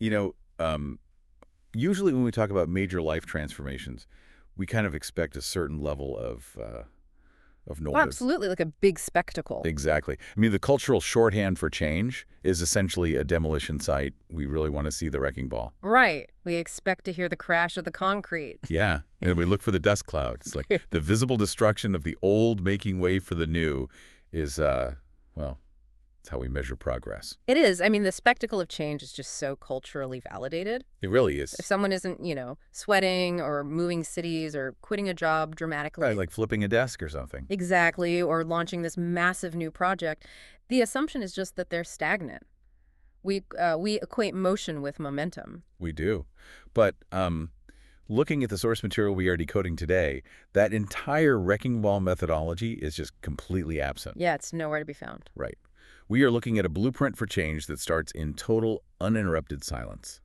You know, usually when we talk about major life transformations, we kind of expect a certain level of Oh, noise. absolutely, like a big spectacle. Exactly. I mean, the cultural shorthand for change is essentially a demolition site. We really want to see the wrecking ball. Right. We expect to hear the crash of the concrete. Yeah. And we look for the dust cloud. It's like the visible destruction of the old making way for the new is, well, it's how we measure progress. It is. I mean, the spectacle of change is just so culturally validated. It really If is. someone isn't, sweating or moving cities or quitting a job Right, dramatically, like flipping a desk or something. exactly, or launching this massive new project, the assumption is just that they're stagnant. We equate motion with momentum. We do. But looking at the source material we are decoding today, that entire wrecking ball methodology is just completely absent. Yeah, it's nowhere to be found. Right. We are looking at a blueprint for change that starts in total, uninterrupted silence.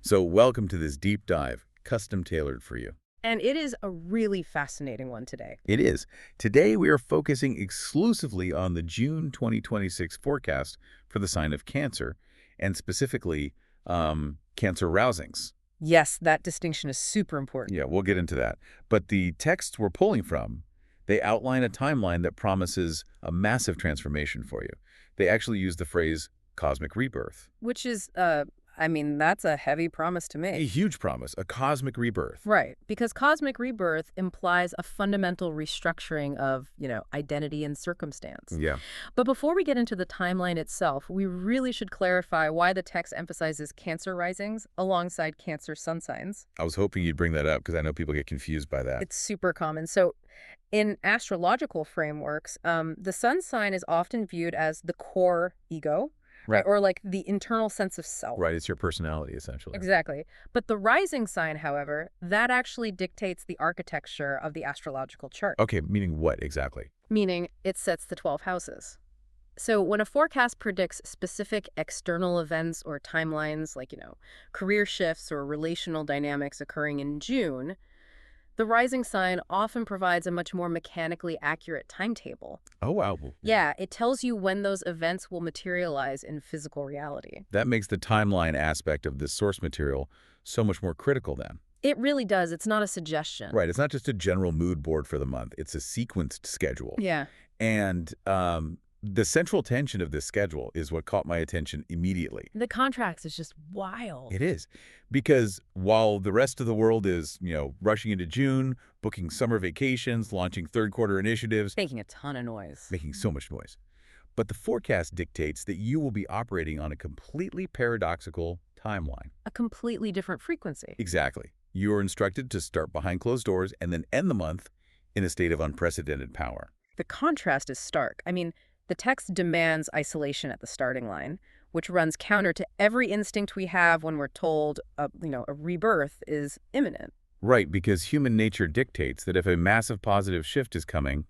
So welcome to this deep dive, custom tailored for you. And it is a really fascinating one today. It is. Today we are focusing exclusively on the June 2026 forecast for the sign of Cancer, and specifically Cancer rousings. Yes, that distinction is super important. Yeah, we'll get into that. But the texts we're pulling from, they outline a timeline that promises a massive transformation for you. They actually use the phrase cosmic rebirth. Which is, that's a heavy promise to A make. huge promise, a cosmic rebirth. Right, because cosmic rebirth implies a fundamental restructuring of, identity and circumstance. Yeah. But before we get into the timeline itself, we really should clarify why the text emphasizes Cancer risings alongside Cancer sun signs. I was hoping you'd bring that up because I know people get confused by that. It's super common. So in astrological frameworks, the sun sign is often viewed as the core ego, right? Or like the internal sense of self. Right, it's your personality, essentially. Exactly. But the rising sign, however, that actually dictates the architecture of the astrological chart, Okay, meaning what exactly? meaning it sets the 12 houses. So when a forecast predicts specific external events or timelines, like, career shifts or relational dynamics occurring in June, the rising sign often provides a much more mechanically accurate timetable. Oh, wow. Yeah, it tells you when those events will materialize in physical reality. That makes the timeline aspect of this source material so much more critical then. It really does. It's not a suggestion. Right, it's not just a general mood board for the month. It's a sequenced schedule. Yeah. And the central tension of this schedule is what caught my attention immediately. The contrast is just wild. It is. Because while the rest of the world is, rushing into June, booking summer vacations, launching third quarter initiatives, Making a ton of noise. making so much noise. But the forecast dictates that you will be operating on a completely paradoxical timeline. A completely different frequency. Exactly. You are instructed to start behind closed doors and then end the month in a state of unprecedented power. The contrast is stark. I mean, the text demands isolation at the starting line, which runs counter to every instinct we have when we're told, a rebirth is imminent. Right, because human nature dictates that if a massive positive shift is coming,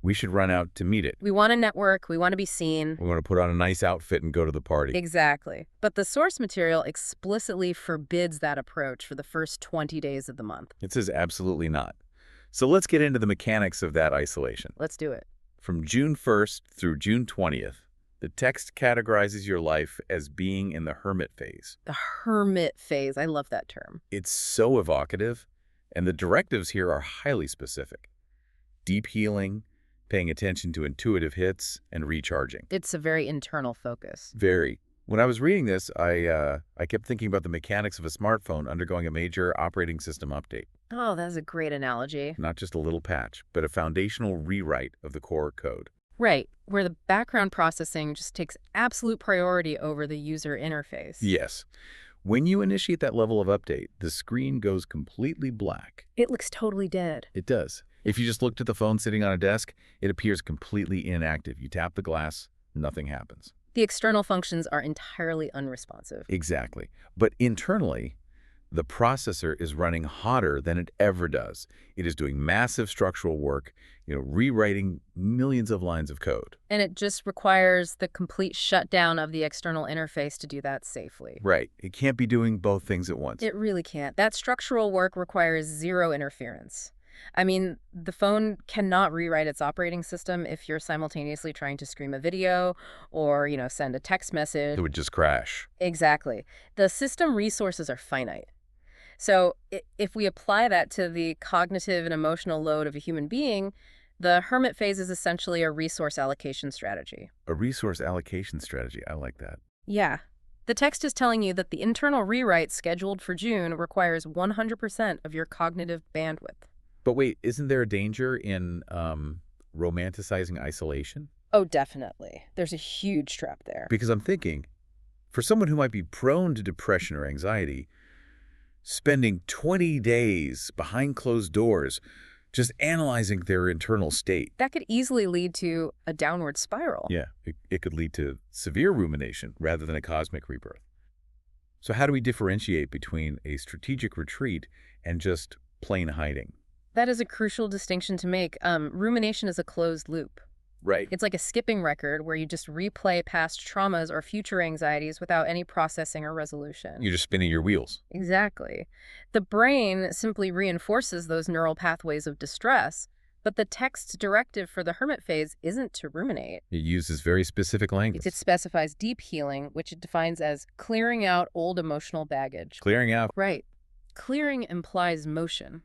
we should run out to meet it. We want to network, we want to be seen. We want to put on a nice outfit and go to the party. Exactly. But the source material explicitly forbids that approach for the first 20 days of the month. It says absolutely not. So let's get into the mechanics of that isolation. Let's do it. From June 1st through June 20th, the text categorizes your life as being in the hermit phase. The hermit phase. I love that term. It's so evocative, and the directives here are highly specific. Deep healing, paying attention to intuitive hits, and recharging. It's a very internal focus. Very. When I was reading this, I kept thinking about the mechanics of a smartphone undergoing a major operating system update. Oh, that's a great analogy. Not just a little patch, but a foundational rewrite of the core code. Right, where the background processing just takes absolute priority over the user interface. Yes. When you initiate that level of update, the screen goes completely black. It looks totally dead. It does. If you just looked at the phone sitting on a desk, it appears completely inactive. You tap the glass, nothing happens. The external functions are entirely unresponsive. Exactly. But internally, the processor is running hotter than it ever does. It is doing massive structural work, rewriting millions of lines of code. And it just requires the complete shutdown of the external interface to do that safely. Right. It can't be doing both things at once. It really can't. That structural work requires zero interference. I mean, the phone cannot rewrite its operating system if you're simultaneously trying to stream a video or, send a text It message. would just crash. Exactly. The system resources are finite. So if we apply that to the cognitive and emotional load of a human being, the hermit phase is essentially a resource allocation strategy. A resource allocation strategy. I like that. Yeah. The text is telling you that the internal rewrite scheduled for June requires 100% of your cognitive bandwidth. But wait, isn't there a danger in romanticizing isolation? Oh, definitely. There's a huge trap there. Because I'm thinking, for someone who might be prone to depression or anxiety, spending 20 days behind closed doors just analyzing their internal state. That could easily lead to a downward spiral. Yeah, it could lead to severe rumination rather than a cosmic rebirth. So how do we differentiate between a strategic retreat and just plain hiding? That is a crucial distinction to make. Rumination is a closed loop. Right. It's like a skipping record where you just replay past traumas or future anxieties without any processing or resolution. You're just spinning your wheels. Exactly. The brain simply reinforces those neural pathways of distress, but the text's directive for the hermit phase isn't to ruminate. It uses very specific language. It specifies deep healing, which it defines as clearing out old emotional baggage. Clearing out. Right. Clearing implies motion.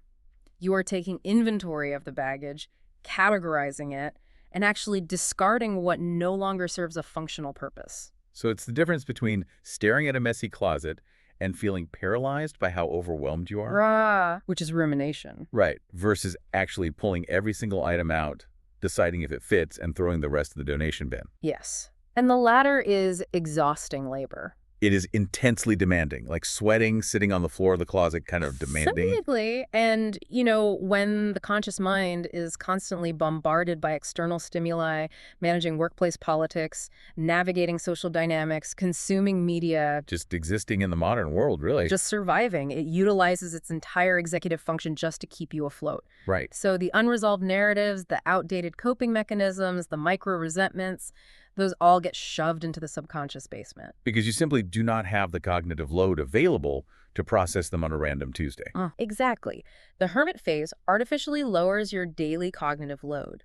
You are taking inventory of the baggage, categorizing it, and actually discarding what no longer serves a functional purpose. So it's the difference between staring at a messy closet and feeling paralyzed by how overwhelmed you are. Which is rumination. Right, versus actually pulling every single item out, deciding if it fits, and throwing the rest of the donation bin. Yes. And the latter is exhausting labor. It is intensely demanding, like sweating, sitting on the floor of the closet, kind of demanding. Specifically, and, when the conscious mind is constantly bombarded by external stimuli, managing workplace politics, navigating social dynamics, consuming media, Just existing in the modern world, really. just surviving, it utilizes its entire executive function just to keep you afloat. Right. So the unresolved narratives, the outdated coping mechanisms, the micro-resentments, those all get shoved into the subconscious basement. Because you simply do not have the cognitive load available to process them on a random Tuesday. Exactly. The hermit phase artificially lowers your daily cognitive load.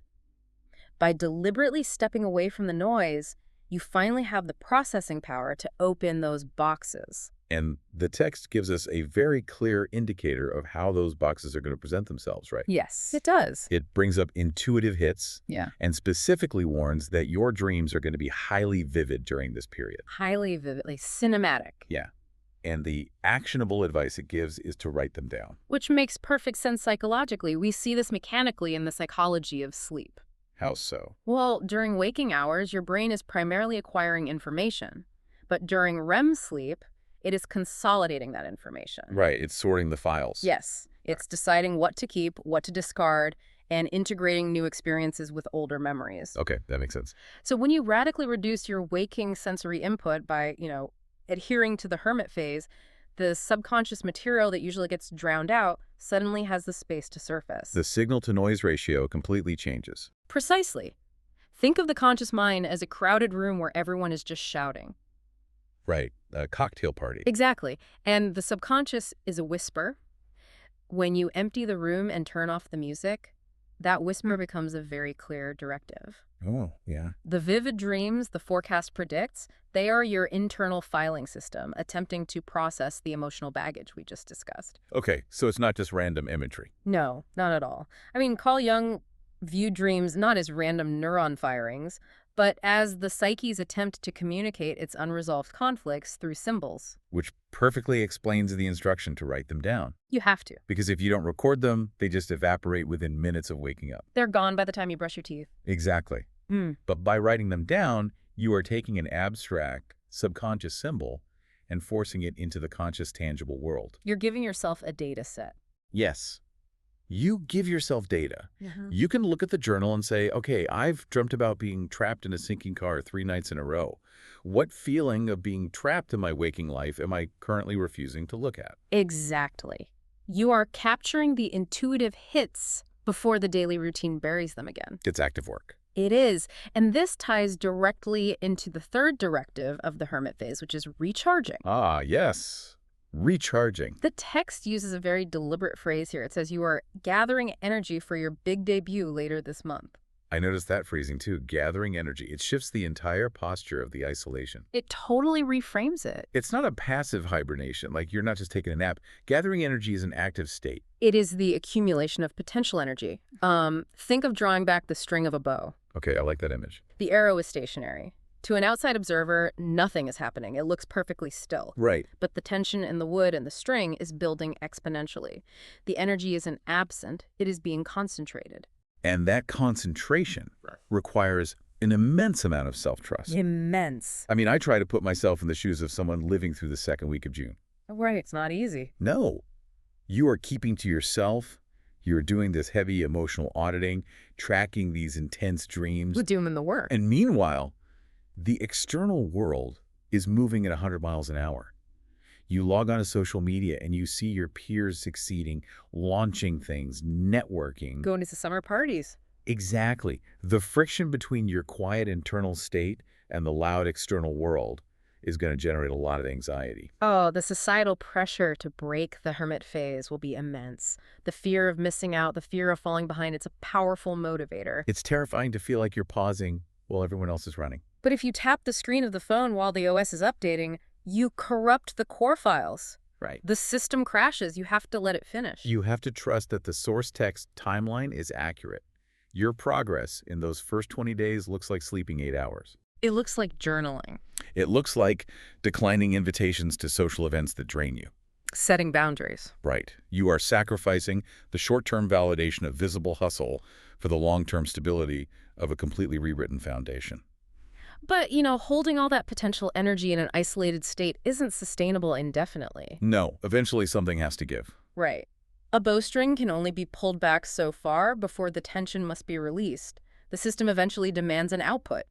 By deliberately stepping away from the noise, you finally have the processing power to open those boxes. And the text gives us a very clear indicator of how those boxes are going to present themselves, right? Yes, it does. It brings up intuitive hits Yeah. and specifically warns that your dreams are going to be highly vivid during this period. Highly vividly cinematic. Yeah. And the actionable advice it gives is to write them down. Which makes perfect sense psychologically. We see this mechanically in the psychology of sleep. How so? Well, during waking hours, your brain is primarily acquiring information. But during REM sleep, it is consolidating that information. Right. It's sorting the files. Yes. It's deciding what to keep, what to discard, and integrating new experiences with older memories. Okay, that makes sense. So when you radically reduce your waking sensory input by, adhering to the hermit phase, the subconscious material that usually gets drowned out suddenly has the space to surface. The signal-to-noise ratio completely changes. Precisely. Think of the conscious mind as a crowded room where everyone is just shouting. Right. A cocktail party. Exactly. And the subconscious is a whisper. When you empty the room and turn off the music, that whisper becomes a very clear directive. Oh, yeah. The vivid dreams the forecast predicts, they are your internal filing system, attempting to process the emotional baggage we just discussed. Okay, so it's not just random imagery. No, not at all. I mean, Carl Jung viewed dreams not as random neuron firings, but as the psyche's attempt to communicate its unresolved conflicts through symbols. Which perfectly explains the instruction to write them down. You have to. Because if you don't record them, they just evaporate within minutes of waking up. They're gone by the time you brush your teeth. Exactly. But by writing them down, you are taking an abstract, subconscious symbol and forcing it into the conscious, tangible world. You're giving yourself a data set. Yes. You give yourself data. You can look at the journal and say, okay, I've dreamt about being trapped in a sinking car 3 nights in a row. What feeling of being trapped in my waking life am I currently refusing to look at? Exactly. You are capturing the intuitive hits before the daily routine buries them again. It's active work. It is. And this ties directly into the third directive of the hermit phase, which is recharging. Ah, yes. Recharging. The text uses a very deliberate phrase here. It says you are gathering energy for your big debut later this month. I noticed that phrasing too, gathering energy. It shifts the entire posture of the isolation. It totally reframes it. It's not a passive hibernation, like you're not just taking a nap. Gathering energy is an active state. It is the accumulation of potential energy. Think of drawing back the string of a bow. Okay, I like that image. The arrow is stationary. To an outside observer, nothing is happening. It looks perfectly still. Right. But the tension in the wood and the string is building exponentially. The energy isn't absent, it is being concentrated. And that concentration requires an immense amount of self-trust. Immense. I mean, I try to put myself in the shoes of someone living through the second week of June. Right, it's not easy. No. You are keeping to yourself. You're doing this heavy emotional auditing, tracking these intense dreams. With doom in the work. And meanwhile, the external world is moving at 100 miles an hour. You log on to social media and you see your peers succeeding, launching things, networking. Going to summer parties. Exactly. The friction between your quiet internal state and the loud external world is going to generate a lot of anxiety. Oh, the societal pressure to break the hermit phase will be immense. The fear of missing out, the fear of falling behind, it's a powerful motivator. It's terrifying to feel like you're pausing while everyone else is running. But if you tap the screen of the phone while the OS is updating, you corrupt the core files. Right. The system crashes. You have to let it finish. You have to trust that the source text timeline is accurate. Your progress in those first 20 days looks like sleeping 8 hours. It looks like journaling. It looks like declining invitations to social events that drain you. Setting boundaries. Right. You are sacrificing the short-term validation of visible hustle for the long-term stability of a completely rewritten foundation. But, holding all that potential energy in an isolated state isn't sustainable indefinitely. No, eventually something has to give. Right. A bowstring can only be pulled back so far before the tension must be released. The system eventually demands an output.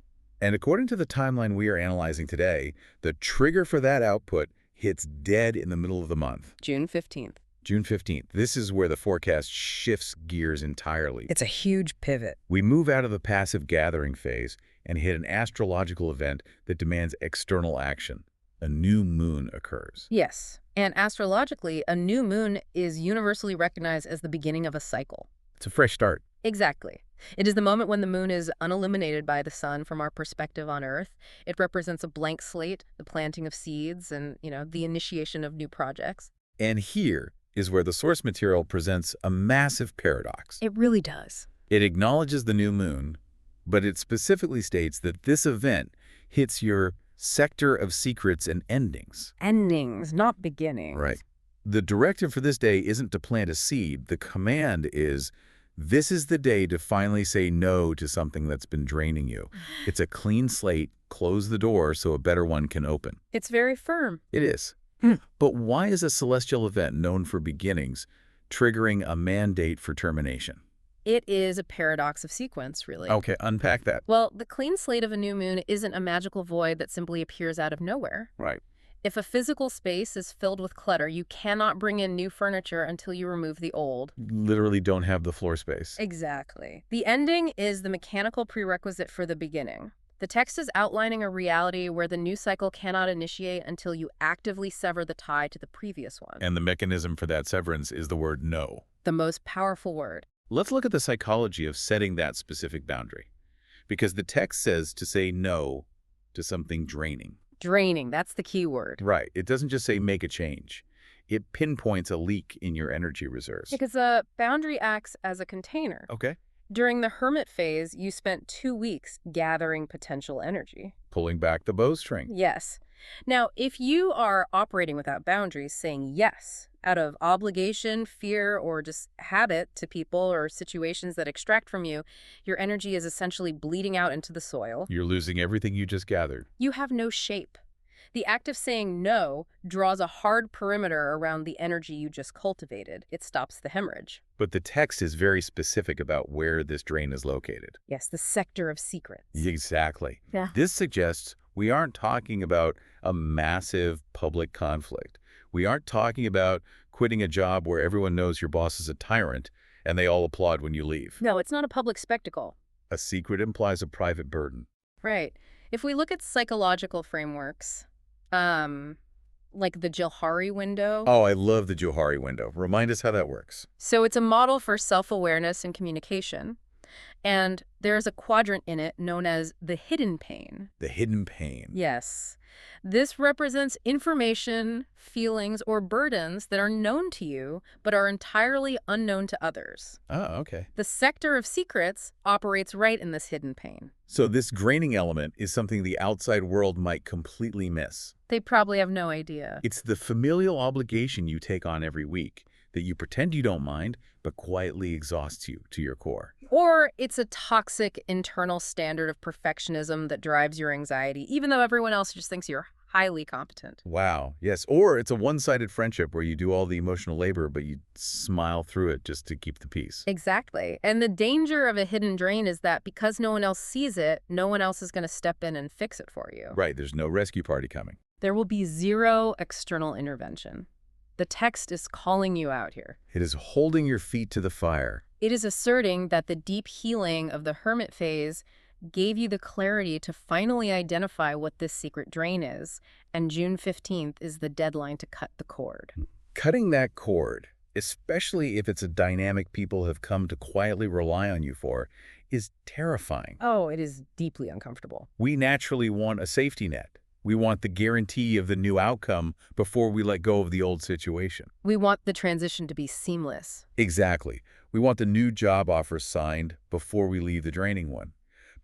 And according to the timeline we are analyzing today, the trigger for that output hits dead in the middle of the month. June 15th. June 15th. This is where the forecast shifts gears entirely. It's a huge pivot. We move out of the passive gathering phase and hit an astrological event that demands external action. A new moon occurs. Yes. And astrologically, a new moon is universally recognized as the beginning of a cycle. It's a fresh start. Exactly. It is the moment when the moon is unilluminated by the sun from our perspective on Earth. It represents a blank slate, the planting of seeds, and, the initiation of new projects. And here is where the source material presents a massive paradox. It really does. It acknowledges the new moon, but it specifically states that this event hits your sector of secrets and endings. Endings, not beginnings. Right. The directive for this day isn't to plant a seed. The command is, this is the day to finally say no to something that's been draining you. It's a clean slate. Close the door so a better one can open. It's very firm. It is. But why is a celestial event known for beginnings triggering a mandate for termination? It is a paradox of sequence, really. Okay, unpack that. Well, the clean slate of a new moon isn't a magical void that simply appears out of nowhere. Right. If a physical space is filled with clutter, you cannot bring in new furniture until you remove the old. Literally don't have the floor space. Exactly. The ending is the mechanical prerequisite for the beginning. The text is outlining a reality where the new cycle cannot initiate until you actively sever the tie to the previous one. And the mechanism for that severance is the word no. The most powerful word. Let's look at the psychology of setting that specific boundary. Because the text says to say no to something draining. Draining, that's the key word. Right. It doesn't just say make a change. It pinpoints a leak in your energy reserves. Because a boundary acts as a container. Okay. During the hermit phase, you spent 2 weeks gathering potential energy. Pulling back the bowstring. Yes. Now, if you are operating without boundaries, saying yes out of obligation, fear, or just habit to people or situations that extract from you, your energy is essentially bleeding out into the soil. You're losing everything you just gathered. You have no shape. The act of saying no draws a hard perimeter around the energy you just cultivated. It stops the hemorrhage. But the text is very specific about where this drain is located. Yes, the sector of secrets. Exactly. Yeah. This suggests we aren't talking about a massive public conflict. We aren't talking about quitting a job where everyone knows your boss is a tyrant and they all applaud when you leave. No, it's not a public spectacle. A secret implies a private burden. Right. If we look at psychological frameworks, like the Johari window. Oh, I love the Johari window. Remind us how that works. So it's a model for self-awareness and communication. And there's a quadrant in it known as the hidden pane. The hidden pane. Yes. This represents information, feelings, or burdens that are known to you, but are entirely unknown to others. Oh, okay. The sector of secrets operates right in this hidden pane. So this graining element is something the outside world might completely miss. They probably have no idea. It's the familial obligation you take on every week that you pretend you don't mind, but quietly exhausts you to your core. Or it's a toxic internal standard of perfectionism that drives your anxiety, even though everyone else just thinks you're highly competent. Wow, yes. Or it's a one-sided friendship where you do all the emotional labor, but you smile through it just to keep the peace. Exactly. And the danger of a hidden drain is that because no one else sees it, no one else is going to step in and fix it for you. Right, there's no rescue party coming. There will be zero external intervention. The text is calling you out here. It is holding your feet to the fire. It is asserting that the deep healing of the hermit phase gave you the clarity to finally identify what this secret drain is, and June 15th is the deadline to cut the cord. Cutting that cord, especially if it's a dynamic people have come to quietly rely on you for, is terrifying. Oh, it is deeply uncomfortable. We naturally want a safety net. We want the guarantee of the new outcome before we let go of the old situation. We want the transition to be seamless. Exactly. We want the new job offer signed before we leave the draining one.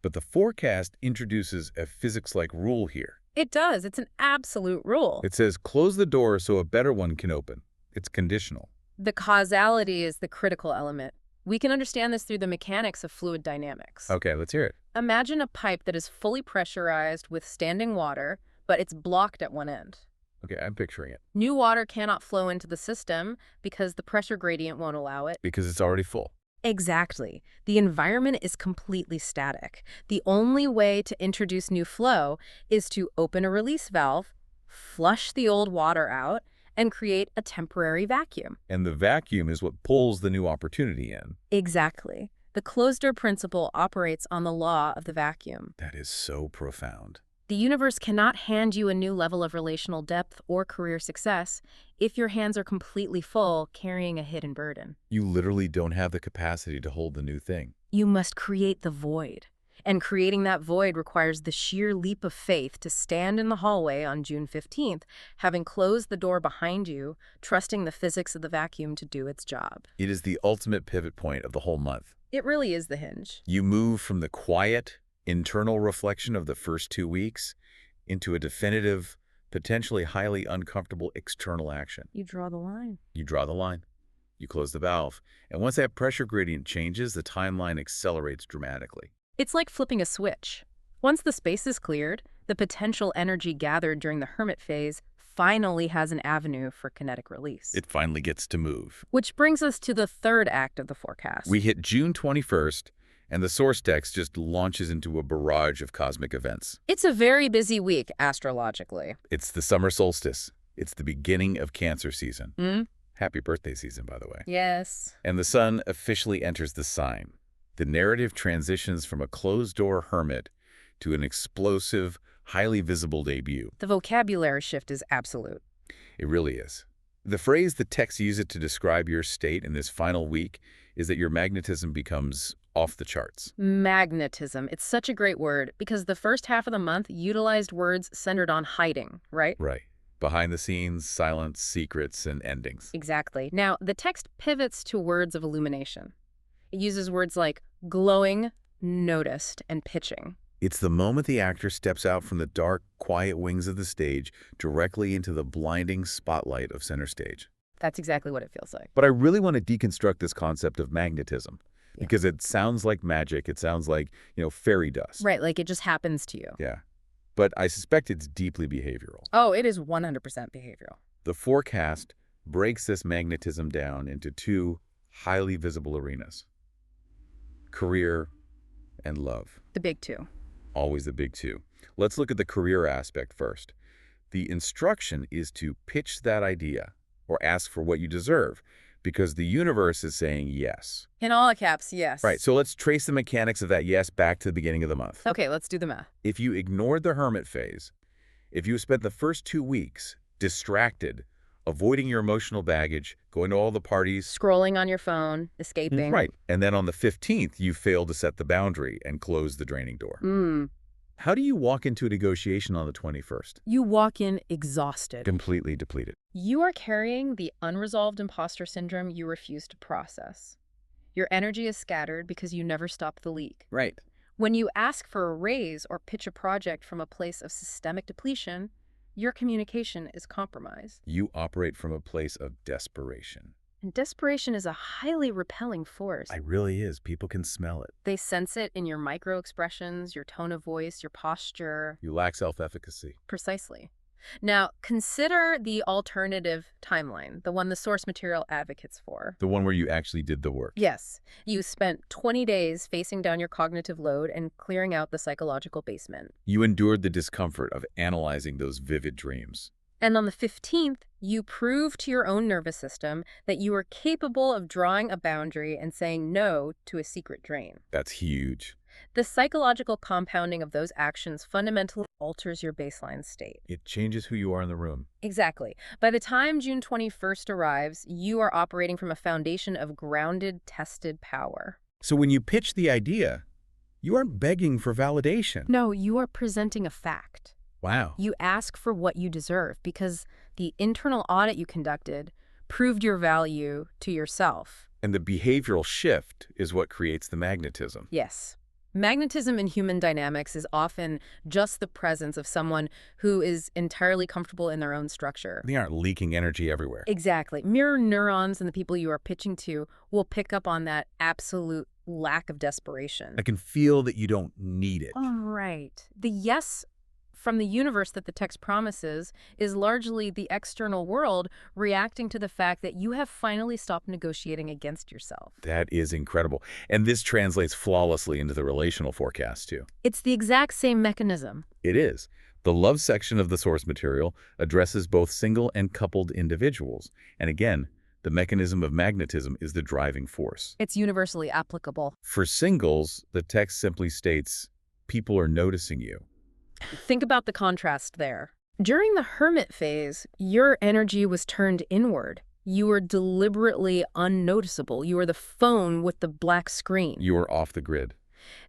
But the forecast introduces a physics-like rule here. It does. It's an absolute rule. It says, close the door so a better one can open. It's conditional. The causality is the critical element. We can understand this through the mechanics of fluid dynamics. Okay, let's hear it. Imagine a pipe that is fully pressurized with standing water, but it's blocked at one end. Okay, I'm picturing it. New water cannot flow into the system because the pressure gradient won't allow it. Because it's already full. Exactly. The environment is completely static. The only way to introduce new flow is to open a release valve, flush the old water out, and create a temporary vacuum. And the vacuum is what pulls the new opportunity in. Exactly. The closed-door principle operates on the law of the vacuum. That is so profound. The universe cannot hand you a new level of relational depth or career success if your hands are completely full, carrying a hidden burden. You literally don't have the capacity to hold the new thing. You must create the void. And creating that void requires the sheer leap of faith to stand in the hallway on June 15th, having closed the door behind you, trusting the physics of the vacuum to do its job. It is the ultimate pivot point of the whole month. It really is the hinge. You move from the quiet, internal reflection of the first 2 weeks into a definitive, potentially highly uncomfortable external action. You draw the line. You draw the line. You close the valve. And once that pressure gradient changes, the timeline accelerates dramatically. It's like flipping a switch. Once the space is cleared, the potential energy gathered during the hermit phase finally has an avenue for kinetic release. It finally gets to move. Which brings us to the third act of the forecast. We hit June 21st, and the source text just launches into a barrage of cosmic events. It's a very busy week, astrologically. It's the summer solstice. It's the beginning of Cancer season. Mm? Happy birthday season, by the way. Yes. And the sun officially enters the sign. The narrative transitions from a closed-door hermit to an explosive, highly visible debut. The vocabulary shift is absolute. It really is. The phrase the text uses to describe your state in this final week is that your magnetism becomes off the charts. Magnetism. It's such a great word because the first half of the month utilized words centered on hiding, right? Right. Behind the scenes, silence, secrets, and endings. Exactly. Now, the text pivots to words of illumination. It uses words like glowing, noticed, and pitching. It's the moment the actor steps out from the dark, quiet wings of the stage directly into the blinding spotlight of center stage. That's exactly what it feels like. But I really want to deconstruct this concept of magnetism because it sounds like magic. It sounds like, fairy dust. Right, like it just happens to you. Yeah. But I suspect it's deeply behavioral. Oh, it is 100% behavioral. The forecast breaks this magnetism down into two highly visible arenas: career and love. The big two. Always the big two. Let's look at the career aspect first. The instruction is to pitch that idea or ask for what you deserve because the universe is saying yes. In all caps, yes. Right, so let's trace the mechanics of that yes back to the beginning of the month. Okay, let's do the math. If you ignored the hermit phase, if you spent the first 2 weeks distracted, avoiding your emotional baggage, going to all the parties. Scrolling on your phone, escaping. Right. And then on the 15th, you fail to set the boundary and close the draining door. How do you walk into a negotiation on the 21st? You walk in exhausted. Completely depleted. You are carrying the unresolved imposter syndrome you refuse to process. Your energy is scattered because you never stop the leak. Right. When you ask for a raise or pitch a project from a place of systemic depletion, your communication is compromised. You operate from a place of desperation. And desperation is a highly repelling force. It really is. People can smell it. They sense it in your micro-expressions, your tone of voice, your posture. You lack self-efficacy. Precisely. Now, consider the alternative timeline, the one the source material advocates for. The one where you actually did the work. Yes. You spent 20 days facing down your cognitive load and clearing out the psychological basement. You endured the discomfort of analyzing those vivid dreams. And on the 15th, you prove to your own nervous system that you are capable of drawing a boundary and saying no to a secret drain. That's huge. The psychological compounding of those actions fundamentally alters your baseline state. It changes who you are in the room. Exactly. By the time June 21st arrives, you are operating from a foundation of grounded, tested power. So when you pitch the idea, you aren't begging for validation. No, you are presenting a fact. Wow. You ask for what you deserve because the internal audit you conducted proved your value to yourself. And the behavioral shift is what creates the magnetism. Yes. Magnetism in human dynamics is often just the presence of someone who is entirely comfortable in their own structure. They aren't leaking energy everywhere. Exactly. Mirror neurons and the people you are pitching to will pick up on that absolute lack of desperation. I can feel that you don't need it. All right. The yes from the universe that the text promises is largely the external world reacting to the fact that you have finally stopped negotiating against yourself. That is incredible. And this translates flawlessly into the relational forecast, too. It's the exact same mechanism. It is. The love section of the source material addresses both single and coupled individuals. And again, the mechanism of magnetism is the driving force. It's universally applicable. For singles, the text simply states, people are noticing you. Think about the contrast there. During the hermit phase, your energy was turned inward. You were deliberately unnoticeable. You were the phone with the black screen. You are off the grid.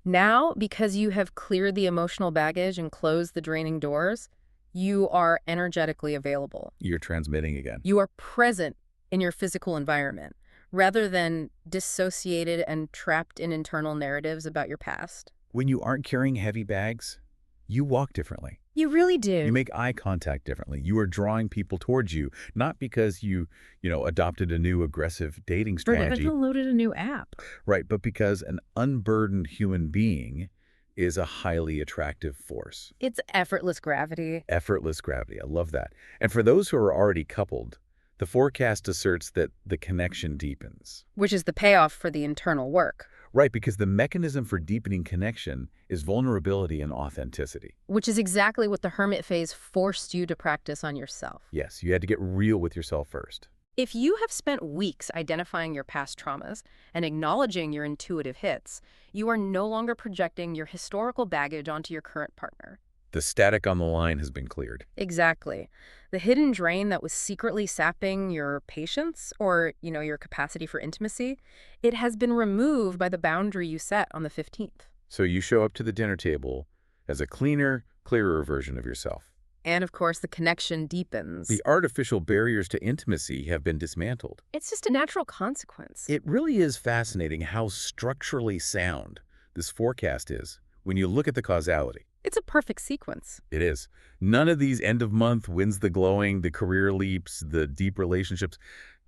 Now, because you have cleared the emotional baggage and closed the draining doors, you are energetically available. You're transmitting again. You are present in your physical environment, rather than dissociated and trapped in internal narratives about your past. When you aren't carrying heavy bags, you walk differently. You really do. You make eye contact differently. You are drawing people towards you, not because you adopted a new aggressive dating strategy. Or downloaded a new app. Right, but because an unburdened human being is a highly attractive force. It's effortless gravity. Effortless gravity. I love that. And for those who are already coupled, the forecast asserts that the connection deepens. Which is the payoff for the internal work. Right, because the mechanism for deepening connection is vulnerability and authenticity. Which is exactly what the hermit phase forced you to practice on yourself. Yes, you had to get real with yourself first. If you have spent weeks identifying your past traumas and acknowledging your intuitive hits, you are no longer projecting your historical baggage onto your current partner. The static on the line has been cleared. Exactly. The hidden drain that was secretly sapping your patience or, your capacity for intimacy, it has been removed by the boundary you set on the 15th. So you show up to the dinner table as a cleaner, clearer version of yourself. And of course, the connection deepens. The artificial barriers to intimacy have been dismantled. It's just a natural consequence. It really is fascinating how structurally sound this forecast is when you look at the causality. It's a perfect sequence. It is. None of these end of month wins the glowing, the career leaps, the deep relationships,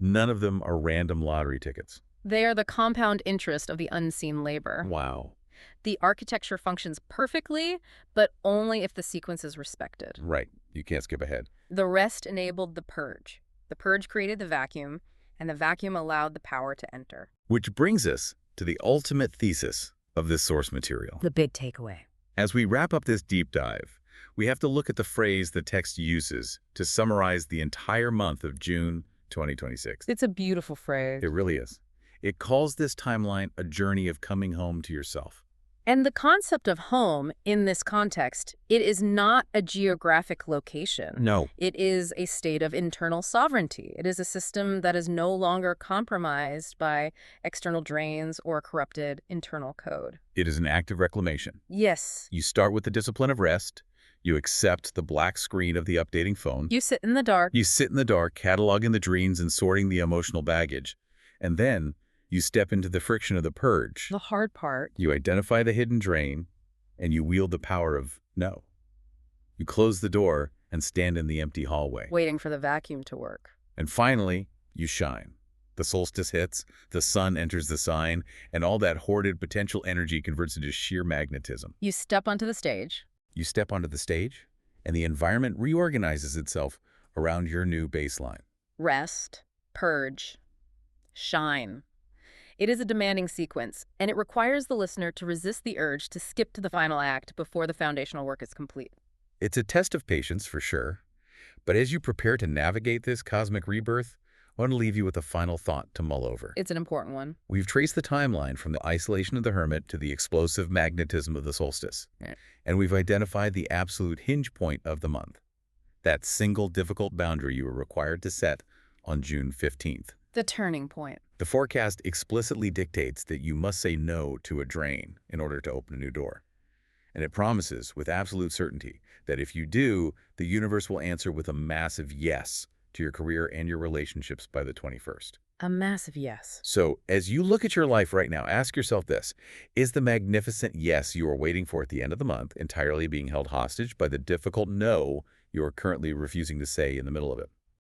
none of them are random lottery tickets. They are the compound interest of the unseen labor. Wow. The architecture functions perfectly, but only if the sequence is respected. Right. You can't skip ahead. The rest enabled the purge. The purge created the vacuum, and the vacuum allowed the power to enter. Which brings us to the ultimate thesis of this source material. The big takeaway. As we wrap up this deep dive, we have to look at the phrase the text uses to summarize the entire month of June 2026. It's a beautiful phrase. It really is. It calls this timeline a journey of coming home to yourself. And the concept of home in this context, it is not a geographic location. No. It is a state of internal sovereignty. It is a system that is no longer compromised by external drains or corrupted internal code. It is an act of reclamation. Yes. You start with the discipline of rest. You accept the black screen of the updating phone. You sit in the dark. You sit in the dark, cataloging the dreams and sorting the emotional baggage. And then you step into the friction of the purge. The hard part. You identify the hidden drain, and you wield the power of no. You close the door and stand in the empty hallway. Waiting for the vacuum to work. And finally, you shine. The solstice hits, the sun enters the sign, and all that hoarded potential energy converts into sheer magnetism. You step onto the stage. You step onto the stage, and the environment reorganizes itself around your new baseline. Rest, purge, shine. It is a demanding sequence, and it requires the listener to resist the urge to skip to the final act before the foundational work is complete. It's a test of patience, for sure. But as you prepare to navigate this cosmic rebirth, I want to leave you with a final thought to mull over. It's an important one. We've traced the timeline from the isolation of the hermit to the explosive magnetism of the solstice. Yeah. And we've identified the absolute hinge point of the month. That single difficult boundary you were required to set on June 15th. The turning point. The forecast explicitly dictates that you must say no to a drain in order to open a new door. And it promises with absolute certainty that if you do, the universe will answer with a massive yes to your career and your relationships by the 21st. A massive yes. So as you look at your life right now, ask yourself this: is the magnificent yes you are waiting for at the end of the month entirely being held hostage by the difficult no you are currently refusing to say in the middle of it?